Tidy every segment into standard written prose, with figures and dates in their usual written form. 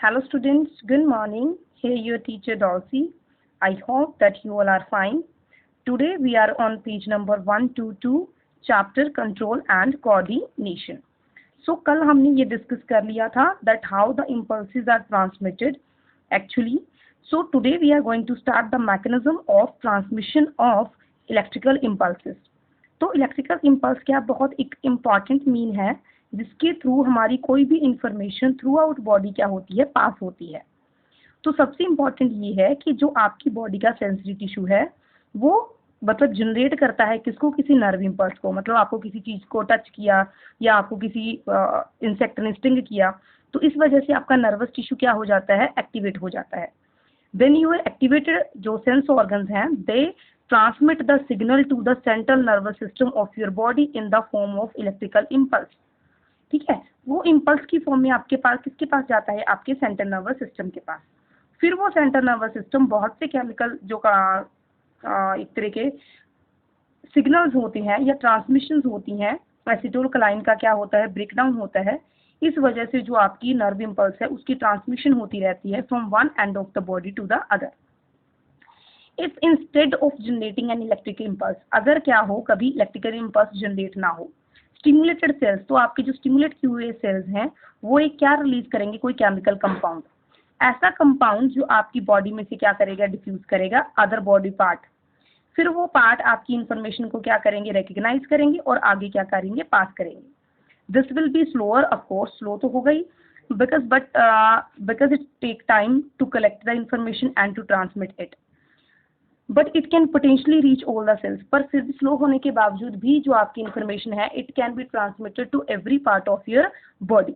Hello students, good morning. Here your teacher Dulcie. I hope that you all are fine. Today we are on page number 122, chapter control and coordination. So कल हमने ये discuss कर लिया था that how the impulses are transmitted actually. So today we are going to start the mechanism of transmission of electrical impulses. तो electrical impulse क्या बहुत एक इम्पॉर्टेंट मीन है जिसके थ्रू हमारी कोई भी इंफॉर्मेशन थ्रू आउट बॉडी क्या होती है, पास होती है। तो सबसे इम्पॉर्टेंट ये है कि जो आपकी बॉडी का सेंसिटिव टिश्यू है वो मतलब जनरेट करता है किसको, किसी नर्व इम्पल्स को। मतलब आपको किसी चीज को टच किया या आपको किसी इंसेक्ट ने स्टिंग किया तो इस वजह से आपका नर्वस टिश्यू क्या हो जाता है, एक्टिवेट हो जाता है। देन यू एक्टिवेटेड जो सेंस ऑर्गन्स हैं they transmit the signal to the central nervous system of your body in the form of electrical impulse. ठीक है, वो इम्पल्स की फॉर्म में आपके पास किसके पास जाता है, आपके सेंट्रल नर्वस सिस्टम के पास। फिर वो सेंट्रल नर्वस सिस्टम बहुत से केमिकल जो एक तरह के सिग्नल्स होते हैं या ट्रांसमिशंस होती हैं, एसिटोलकलाइन का क्या होता है, ब्रेकडाउन होता है। इस वजह से जो आपकी नर्व इम्पल्स है उसकी ट्रांसमिशन होती रहती है from one end of the body to the other. If instead of generating an electrical impulse, अगर क्या हो कभी इलेक्ट्रिकल इम्पल्स जनरेट ना हो, स्टिमुलेटेड सेल्स, तो आपके जो स्टिमुलेट किए हुए सेल्स हैं वो एक क्या रिलीज करेंगे, कोई केमिकल कंपाउंड। ऐसा कंपाउंड जो आपकी बॉडी में से क्या करेगा, डिफ्यूज करेगा अदर बॉडी पार्ट। फिर वो पार्ट आपकी इंफॉर्मेशन को क्या करेंगे, रिकग्नाइज करेंगे और आगे क्या करेंगे, पास करेंगे। This will be slower, of course slow तो हो गई because it take time to collect the information and to transmit it, but it can potentially reach all the cells. पर फिर भी स्लो होने के बावजूद भी जो आपकी इंफॉर्मेशन है it can be transmitted to every part of your body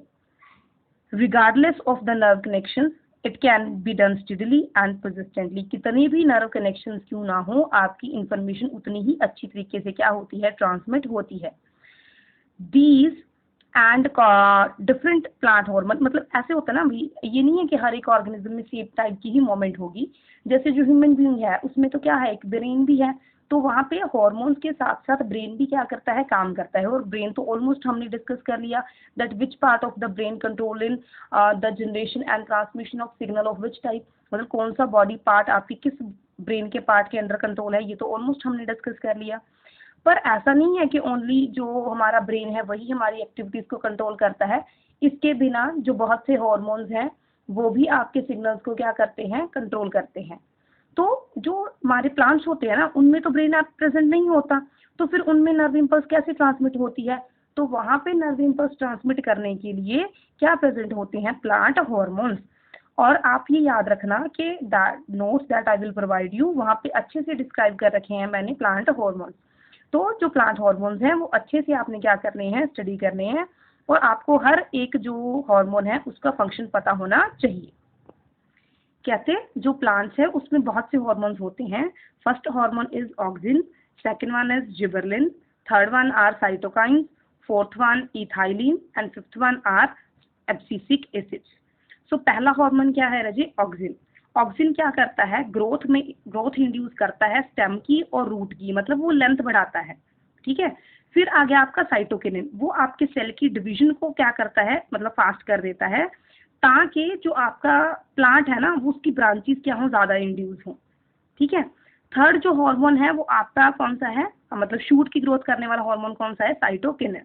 regardless of the nerve connections. It can be done steadily and persistently. कितनी भी नर्व कनेक्शंस क्यों ना हो आपकी इंफॉर्मेशन उतनी ही अच्छी तरीके से क्या होती है, ट्रांसमिट होती है। These and different plant hormone, मतलब ऐसे होता है ना भाई, ये नहीं है कि हर एक ऑर्गेनिज्म में सेम टाइप की ही मूवमेंट होगी। जैसे जो ह्यूमन बीइंग है उसमें तो क्या है, एक ब्रेन भी है, तो वहाँ पे हार्मोन्स के साथ साथ ब्रेन भी क्या करता है, काम करता है। और ब्रेन तो ऑलमोस्ट हमने डिस्कस कर लिया that which part of the brain control in the generation and transmission of signal of which type, मतलब कौन सा बॉडी पार्ट आपकी किस ब्रेन के पार्ट के अंडर कंट्रोल है, ये तो ऑलमोस्ट हमने डिस्कस कर लिया। पर ऐसा नहीं है कि ओनली जो हमारा ब्रेन है वही हमारी एक्टिविटीज को कंट्रोल करता है। इसके बिना जो बहुत से हार्मोन्स हैं वो भी आपके सिग्नल्स को क्या करते हैं, कंट्रोल करते हैं। तो जो हमारे प्लांट्स होते हैं ना उनमें तो ब्रेन ऐप प्रेजेंट नहीं होता, तो फिर उनमें नर्व इम्पल्स कैसे ट्रांसमिट होती है, तो वहां पे नर्व इम्पल्स ट्रांसमिट करने के लिए क्या प्रेजेंट होते हैं, प्लांट हार्मोन्स। और आप ये याद रखना कि notes that I will provide you वहाँ पे अच्छे से डिस्क्राइब कर रखे हैं मैंने प्लांट हार्मोन्स। तो जो प्लांट हार्मोन्स हैं वो अच्छे से आपने क्या करने हैं, स्टडी करने हैं, और आपको हर एक जो हार्मोन है उसका फंक्शन पता होना चाहिए। कहते जो प्लांट्स है उसमें बहुत से हार्मोन्स होते हैं। First hormone is auxin, second one is gibberellin, third one are cytokinins, fourth one ethylene and fifth one are abscisic acids. So पहला हार्मोन क्या है रजी, ऑक्सिन। ऑक्सिन क्या करता है, ग्रोथ इंड्यूस करता है स्टेम की और रूट की, मतलब वो लेंथ बढ़ाता है। ठीक है, फिर आ गया आपका साइटोकिनिन, वो आपके सेल की डिवीजन को क्या करता है, मतलब फास्ट कर देता है ताकि जो आपका प्लांट है ना वो उसकी ब्रांचेस क्या हो, ज्यादा इंड्यूस हो। ठीक है, थर्ड जो हार्मोन है वो आपका कौन सा है, मतलब शूट की ग्रोथ करने वाला हार्मोन कौन सा है, साइटोकिनिन।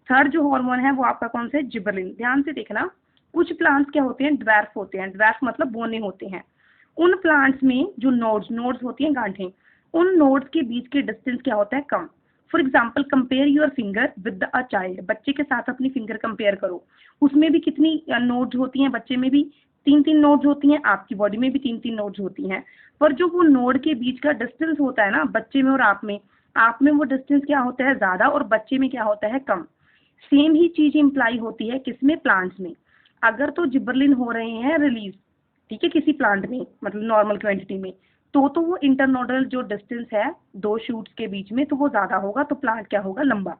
थर्ड जो हार्मोन है वो आपका कौन सा है, जिबरलिन। ध्यान से देखना, कुछ प्लांट्स क्या होते हैं, ड्वार्फ होते हैं। ड्वार्फ मतलब बोने होते हैं। उन प्लांट्स में जो नोड्स होती हैं, गांठें, उन नोड्स के बीच के डिस्टेंस क्या होता है, कम। For example compare your finger with a child, बच्चे के साथ अपनी फिंगर कंपेयर करो, उसमें भी कितनी नोड्स होती हैं, बच्चे में भी 3-3 नोड्स होती हैं, आपकी बॉडी में भी 3-3 नोड्स होती हैं। पर जो वो नोड के बीच का डिस्टेंस होता है ना बच्चे में और आप में वो डिस्टेंस क्या होता है, ज्यादा, और बच्चे में क्या होता है, कम। सेम ही चीज इम्प्लाई होती है किसमें, प्लांट्स में। अगर तो जिबरलिन हो रहे हैं रिलीज, ठीक है, किसी प्लांट में, मतलब नॉर्मल क्वांटिटी में, तो वो इंटरनोडल जो डिस्टेंस है दो शूट्स के बीच में तो वो ज्यादा होगा, तो प्लांट क्या होगा, लंबा।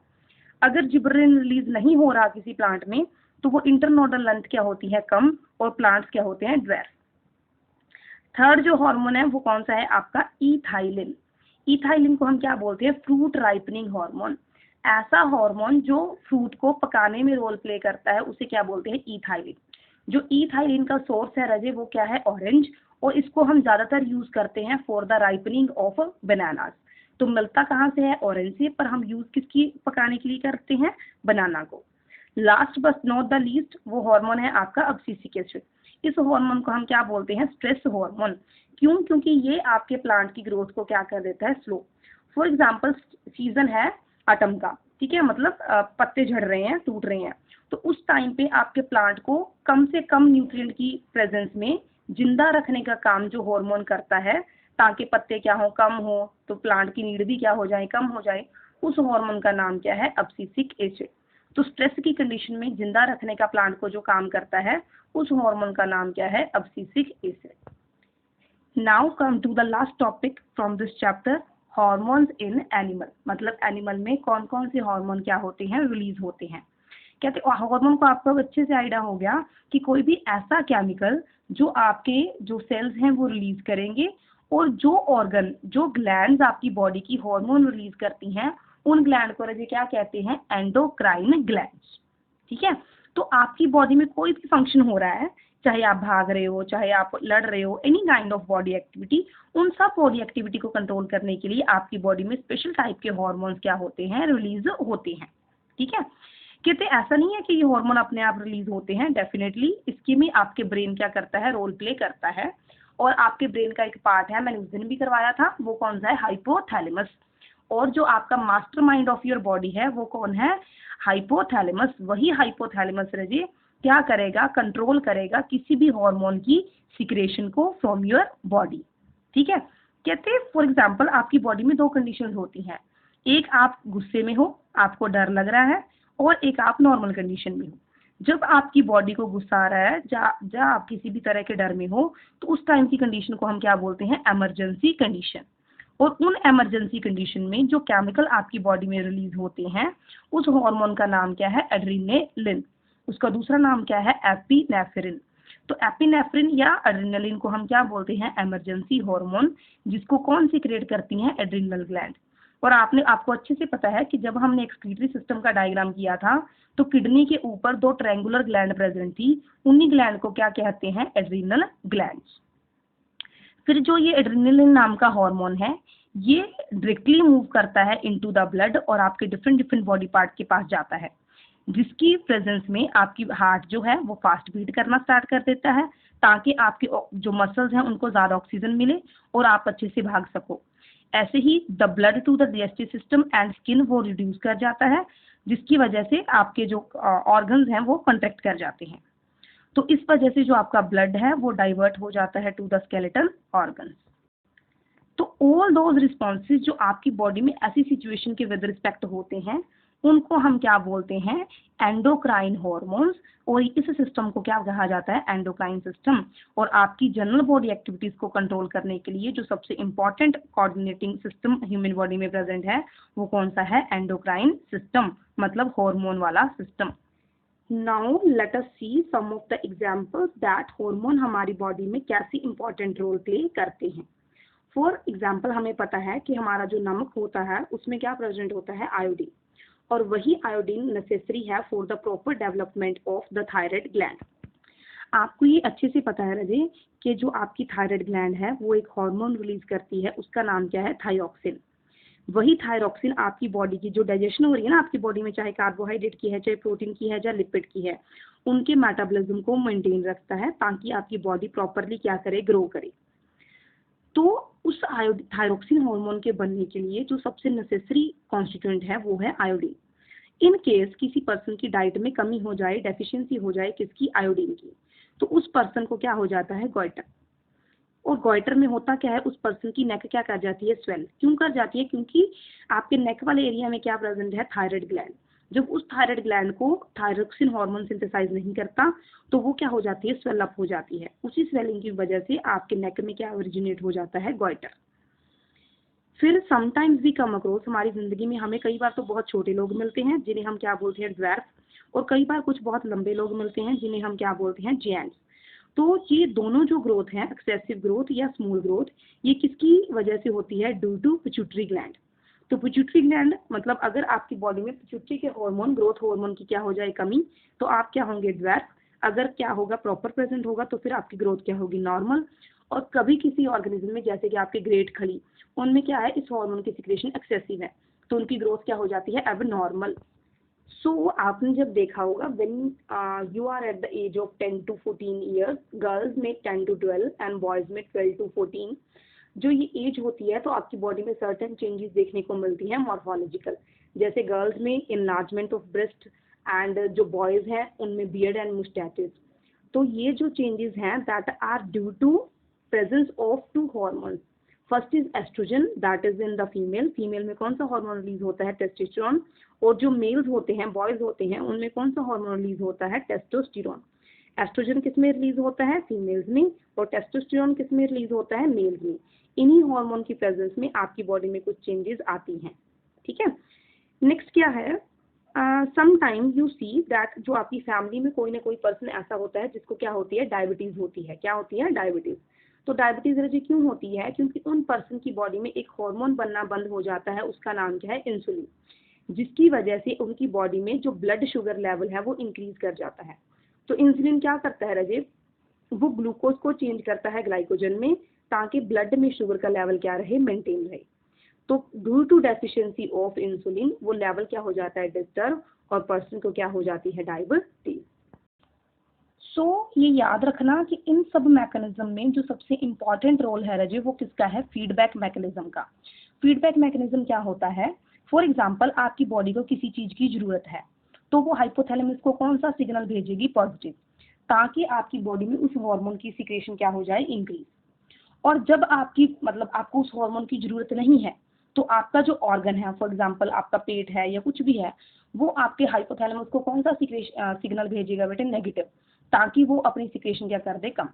अगर जिबरलिन रिलीज नहीं हो रहा किसी प्लांट में तो वो इंटरनोडल लेंथ क्या होती है, कम, और प्लांट्स क्या होते हैं, ड्वार्फ। थर्ड जो हार्मोन है वो कौन सा है आपका, इथाइलिन। इथाइलिन को हम क्या बोलते हैं, फ्रूट राइपनिंग हार्मोन। ऐसा हार्मोन जो फ्रूट को पकाने में रोल प्ले करता है उसे क्या बोलते हैं, इथाइलिन। जो इथाइलिन का सोर्स है रजे वो क्या है, ऑरेंज, और इसको हम ज्यादातर यूज करते हैं for the ripening of bananas. तो मिलता कहाँ से है, ऑरेंज से, पर हम यूज किसकी पकाने के लिए करते हैं, बनाना को। Last but not the least वो हार्मोन है आपका अब्सिसिक एसिड। इस हार्मोन को हम क्या बोलते हैं, स्ट्रेस हार्मोन। क्यों, क्योंकि ये आपके प्लांट की ग्रोथ को क्या कर देता है, स्लो। फॉर एग्जाम्पल सीजन है ऑटम का, ठीक है, मतलब पत्ते झड़ रहे हैं, टूट रहे हैं, तो उस टाइम पे आपके प्लांट को कम से कम न्यूट्रिएंट की प्रेजेंस में जिंदा रखने का काम जो हार्मोन करता है, ताकि पत्ते क्या हो, कम हो, तो प्लांट की नीड भी क्या हो जाए, कम हो जाए, उस हार्मोन का नाम क्या है, अब्सिसिक एसिड। तो स्ट्रेस की कंडीशन में जिंदा रखने का प्लांट को जो काम करता है, उस हार्मोन का नाम क्या है, abscisic acid. Now come to the last topic from this chapter, hormones in animal. मतलब एनिमल में कौन कौन से हार्मोन क्या होते हैं, रिलीज होते हैं। कहते हार्मोन को आपको अच्छे से आइडिया हो गया कि कोई भी ऐसा केमिकल जो आपके जो सेल्स हैं वो रिलीज करेंगे, और जो ऑर्गन, जो ग्लैंड्स आपकी बॉडी की हार्मोन रिलीज करती हैं, उन ग्लैंड को रजे क्या कहते हैं, एंडोक्राइन ग्लैंड्स। ठीक है, तो आपकी बॉडी में कोई भी फंक्शन हो रहा है, चाहे आप भाग रहे हो, चाहे आप लड़ रहे हो, any kind of body activity, उन सब बॉडी एक्टिविटी को कंट्रोल करने के लिए आपकी बॉडी में स्पेशल टाइप के हार्मोन्स क्या होते हैं, रिलीज होते हैं। ठीक है, कहते ऐसा नहीं है कि ये हार्मोन अपने आप रिलीज होते हैं, डेफिनेटली इसके में आपके ब्रेन क्या करता है, रोल प्ले करता है। और आपके ब्रेन का एक पार्ट है, मैंने उस दिन भी करवाया था, वो कौन सा है, हाइपोथैलेमस। और जो आपका master mind of your body है वो कौन है, हाइपोथैलेमस। वही हाइपोथैलेमस रजे क्या करेगा, कंट्रोल करेगा किसी भी हार्मोन की सिक्रेशन को फ्रॉम योर बॉडी। ठीक है, कहते हैं फॉर एग्जांपल आपकी बॉडी में दो कंडीशंस होती हैं, एक आप गुस्से में हो, आपको डर लग रहा है, और एक आप नॉर्मल कंडीशन में हो। जब आपकी बॉडी को गुस्सा आ रहा है, या आप किसी भी तरह के डर में हो, तो उस टाइम की कंडीशन को हम क्या बोलते हैं, इमरजेंसी कंडीशन। और उन इमरजेंसी कंडीशन में जो केमिकल आपकी बॉडी में रिलीज होते हैं, उस हार्मोन का नाम क्या है, एड्रेनालिन। उसका दूसरा नाम क्या है, एपिनेफ्रिन। तो एपिनेफ्रिन या एड्रेनालिन को हम क्या बोलते हैं, इमरजेंसी हार्मोन, जिसको कौन सीक्रेट करती हैं, एड्रिनल ग्लैंड। और आपको अच्छे से पता है कि जब हमने एक्सक्रीटरी सिस्टम का डायग्राम किया था, तो किडनी के ऊपर दो ट्रायंगुलर ग्लैंड प्रेजेंट थी, उन्हीं ग्लैंड को क्या कहते हैं, एड्रिनल ग्लैंड्स। फिर जो ये एड्रेनालिन नाम का हार्मोन है, ये डायरेक्टली मूव करता है इनटू द ब्लड, और आपके डिफरेंट डिफरेंट बॉडी पार्ट के पास जाता है, जिसकी प्रेजेंस में आपकी हार्ट जो है वो फास्ट बीट करना स्टार्ट कर देता है, ताकि आपके जो मसल्स हैं उनको ज्यादा ऑक्सीजन मिले और आप अच्छे से भाग सको। ऐसे ही the blood to the digestive system and skin वो रिड्यूस कर जाता है, जिसकी वजह से आपके जो ऑर्गन्स हैं वो कंट्रैक्ट कर जाते हैं। तो इस वजह से जो आपका ब्लड है वो डाइवर्ट हो जाता है टू द स्केलेटल ऑर्गन्स। तो ऑल दोज रिस्पॉन्सेज जो आपकी बॉडी में ऐसी सिचुएशन के विद रिस्पेक्ट होते हैं, उनको हम क्या बोलते हैं, एंडोक्राइन हार्मोन्स। और इस सिस्टम को क्या कहा जाता है, एंडोक्राइन सिस्टम। और आपकी जनरल बॉडी एक्टिविटीज को कंट्रोल करने के लिए जो सबसे important coordinating system human body में प्रेजेंट है, वो कौन सा है, एंडोक्राइन सिस्टम, मतलब हार्मोन वाला system. Now let us see some of the examples that hormone हमारी बॉडी में कैसी इंपॉर्टेंट रोल प्ले करते हैं। फॉर एग्जाम्पल हमें पता है कि हमारा जो नमक होता है उसमें क्या प्रेजेंट होता है, आयोडीन, और वही आयोडीन नेसेसरी है for the proper development of the thyroid gland. आपको ये अच्छे से पता है रजे कि जो आपकी थायराइड ग्लैंड है वो एक हार्मोन रिलीज करती है, उसका नाम क्या है, थायरॉक्सिन। वही थायरॉक्सिन आपकी बॉडी की जो डाइजेशन हो रही है ना आपकी बॉडी में, चाहे कार्बोहाइड्रेट की है, चाहे प्रोटीन की है, या लिपिड की है, उनके मेटाबॉलिज्म को मेंटेन रखता है, ताकि आपकी बॉडी प्रॉपरली क्या करे, ग्रो करे। तो उस थायरॉक्सिन हार्मोन के बनने के लिए जो सबसे नेसेसरी कॉन्स्टिट्यूएंट है वो है आयोडीन। इन केस किसी पर्सन की डाइट में कमी हो जाए, डेफिशिएंसी हो जाए किसकी, आयोडीन की, तो उस पर्सन को क्या हो जाता है, गॉइटर। और गॉइटर में होता क्या है, उस पर्सन की नेक क्या कर जाती है, स्वेल। क्यों कर जाती है, क्योंकि आपके नेक वाले एरिया में क्या प्रेजेंट है, थायराइड ग्लैंड। जब उस थायराइड ग्लैंड को थायरॉक्सिन हार्मोन सिंथेसाइज नहीं करता, तो वो क्या हो जाती है, स्वेल अप हो जाती है। उसी स्वेलिंग की वजह से आपके नेक में क्या ओरिजिनेट हो जाता है, गॉइटर। फिर समटाइम्स वी कम अक्रॉस, हमारी जिंदगी में हमें कई बार तो बहुत छोटे लोग मिलते हैं जिन्हें हम क्या बोलते हैं, ड्वार्फ, और कई बार कुछ बहुत लंबे लोग मिलते हैं जिन्हें हम क्या बोलते हैं, जायंट्स। तो ये दोनों जो ग्रोथ है, एक्सेसिव ग्रोथ या स्मॉल ग्रोथ, ये किसकी वजह से होती है, ड्यू टू पिट्यूटरी ग्लैंड। तो पिट्यूटरी ग्लैंड मतलब अगर आपकी बॉडी में पिट्यूटरी के हार्मोन, ग्रोथ हार्मोन की क्या हो जाए, कमी, तो आप क्या होंगे, ड्वार्फ। अगर क्या होगा प्रॉपर प्रेजेंट होगा तो फिर आपकी ग्रोथ क्या होगी नॉर्मल। और कभी किसी ऑर्गेनिज्म में जैसे कि आपके ग्रेट खली, उनमें क्या है इस हार्मोन की सिक्रेशन एक्सेसिव है तो उनकी ग्रोथ क्या हो जाती है एब नॉर्मल। सो आपने जब देखा होगा when you are at the age of 10 to 14 years, girls में 10 to 12 एंड बॉयज में 12 to 14, जो ये एज होती है तो आपकी बॉडी में सर्टेन चेंजेस देखने को मिलती हैं मॉर्फोलॉजिकल। जैसे गर्ल्स में इनलार्जमेंट ऑफ ब्रेस्ट एंड जो बॉयज हैं उनमें बियर्ड एंड मुस्टैचेस। तो ये जो चेंजेस हैं that are due to presence of two hormones. First is oestrogen that is in the female, female में कौन सा हार्मोन रिलीज होता है टेस्टोस्टेरोन। और जो मेल्स होते हैं बॉयज होते हैं उनमें कौन सा हार्मोन रिलीज होता है टेस्टोस्टेरोन। एस्ट्रोजन किस में रिलीज होता है फीमेल्स में और टेस्टोस्टेरोन किस में रिलीज होता है मेल्स में। इन्हीं हार्मोन की प्रेजेंस में आपकी बॉडी में कुछ चेंजेस आती हैं, ठीक है। नेक्स्ट क्या है, समटाइम यू सी दैट जो आपकी फैमिली में कोई ना कोई पर्सन ऐसा होता है जिसको क्या होती है डायबिटीज होती है। क्या होती है डायबिटीज। तो डायबिटीज एलर्जी क्यों होती है, क्योंकि उन पर्सन की बॉडी में एक हार्मोन बनना बंद हो जाता है, उसका नाम क्या है इंसुलिन, जिसकी वजह से उनकी बॉडी में जो ब्लड शुगर लेवल है वो इंक्रीज कर जाता है। तो इंसुलिन क्या करता है राजेश, वो ग्लूकोज को चेंज करता है ग्लाइकोजन में ताकि ब्लड में शुगर का लेवल क्या रहे मेंटेन रहे। तो due to deficiency of insulin वो लेवल क्या हो जाता है डिस्टर्ब और पर्सन को क्या हो जाती है डायबिटीज। सो ये याद रखना कि इन सब मैकेनिज्म में जो सबसे इम्पॉर्टेंट रोल है रजे वो किसका है फीडबैक मैकेनिज्म का। फीडबैक मैकेनिज्म क्या होता है, फॉर एग्जाम्पल आपकी बॉडी को किसी चीज की जरूरत है तो वो हाइपोथैलेमस को कौन सा सिग्नल भेजेगी पॉजिटिव, ताकि आपकी बॉडी में उस हार्मोन की सिक्रेशन क्या हो जाए इंक्रीज। और जब आपकी मतलब आपको उस हार्मोन की जरूरत नहीं है तो आपका जो ऑर्गन है फॉर एग्जांपल आपका पेट है या कुछ भी है वो आपके हाइपोथैलेमस को कौन सा सिग्नल भेजेगा बेटे नेगेटिव, ताकि वो अपनी सिक्रेशन क्या कर दे कम।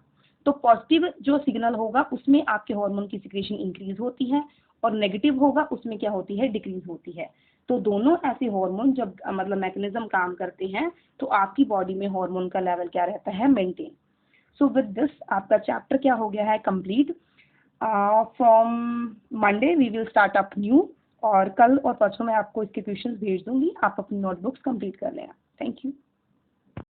तो पॉजिटिव जो सिग्नल होगा उसमें आपके हार्मोन की सिक्रेशन इंक्रीज होती है और नेगेटिव होगा उसमें क्या होती है डिक्रीज होती है। तो दोनों ऐसे हार्मोन जब मतलब मैकेनिज्म काम करते हैं तो आपकी बॉडी में हार्मोन का लेवल क्या रहता है मेंटेन। सो विद दिस आपका चैप्टर क्या हो गया है complete. From Monday we will start up new, और कल और परसों मैं आपको इसके क्वेश्चंस भेज दूंगी, आप अपनी नोटबुक्स कंप्लीट कर लेना। Thank you.